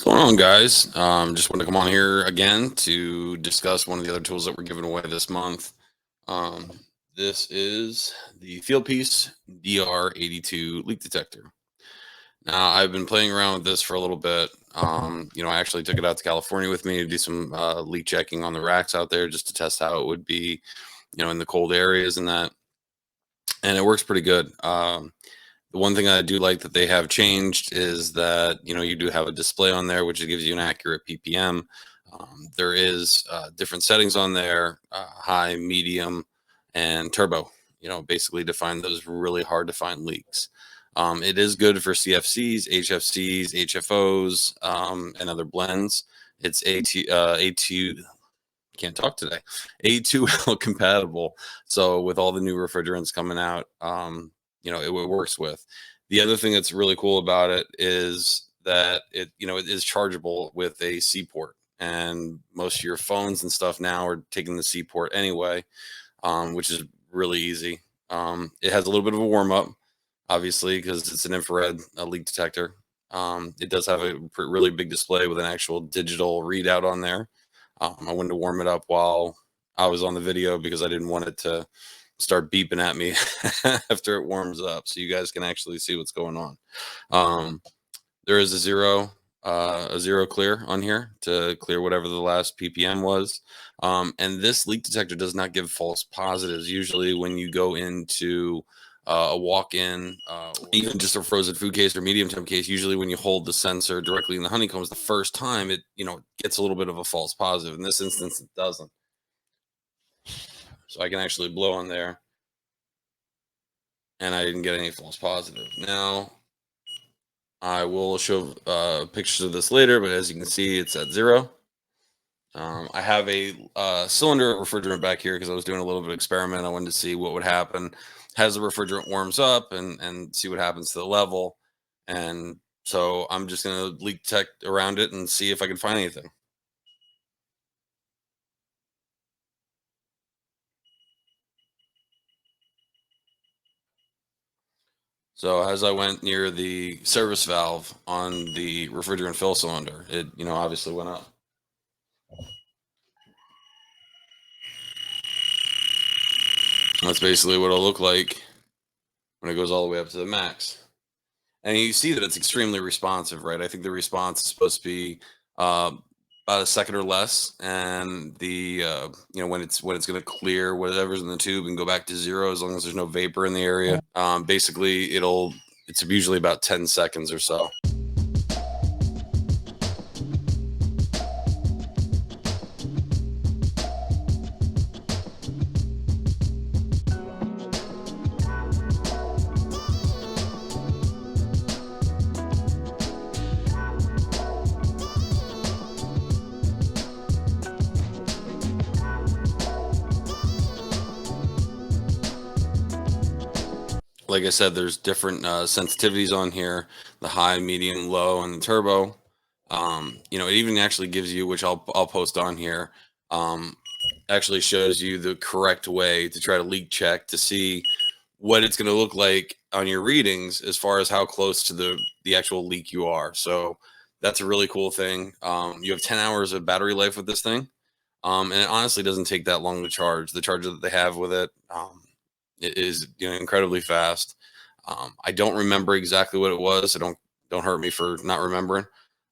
What's going on, guys? Just want to come on here again to discuss one of the other tools that we're giving away this month. Um, this is the Fieldpiece DR82 leak detector. Now, I've been playing around with this for a little bit. I actually took it out to California with me to do some leak checking on the racks out there just to test how it would be, in the cold areas and that. And it works pretty good. The one thing I do like that they have changed is that you do have a display on there, which gives you an accurate ppm. There is different settings on there: high, medium, and turbo. Basically to find those really hard to find leaks. It is good for CFCs, HFCs, HFOs, and other blends. It's A2 can't talk today. A2L compatible. So with all the new refrigerants coming out, it works with. The other thing that's really cool about it is that it is chargeable with a C port, and most of your phones and stuff now are taking the C port anyway, which is really easy. It has a little bit of a warm up, obviously, because it's an infrared leak detector. It does have a really big display with an actual digital readout on there. I wanted to warm it up while I was on the video because I didn't want it to start beeping at me after it warms up, so you guys can actually see what's going on. There is a zero clear on here to clear whatever the last ppm was. And this leak detector does not give false positives. Usually when you go into a walk-in, even just a frozen food case or medium temp case, usually when you hold the sensor directly in the honeycombs the first time, it gets a little bit of a false positive. In this instance, it doesn't. So I can actually blow on there, and I didn't get any false positive. Now, I will show pictures of this later, but as you can see, it's at 0. I have a cylinder refrigerant back here because I was doing a little bit of experiment. I wanted to see what would happen as the refrigerant warms up and see what happens to the level. And so I'm just going to leak detect around it and see if I can find anything. So as I went near the service valve on the refrigerant fill cylinder, it obviously went up. That's basically what it'll look like when it goes all the way up to the max. And you see that it's extremely responsive, right? I think the response is supposed to be about a second or less, and the when it's going to clear whatever's in the tube and go back to 0 as long as there's no vapor in the area. Basically, it's usually about 10 seconds or so. Like I said, there's different sensitivities on here: the high, medium, low, and the turbo. It even actually gives you, which I'll post on here, actually shows you the correct way to try to leak check to see what it's going to look like on your readings as far as how close to the actual leak you are. So that's a really cool thing. You have 10 hours of battery life with this thing, and it honestly doesn't take that long to charge. The charger that they have with it, it is incredibly fast. I don't remember exactly what it was, so don't hurt me for not remembering.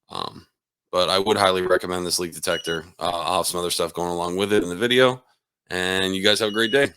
Um, but I would highly recommend this leak detector. I'll have some other stuff going along with it in the video, and you guys have a great day.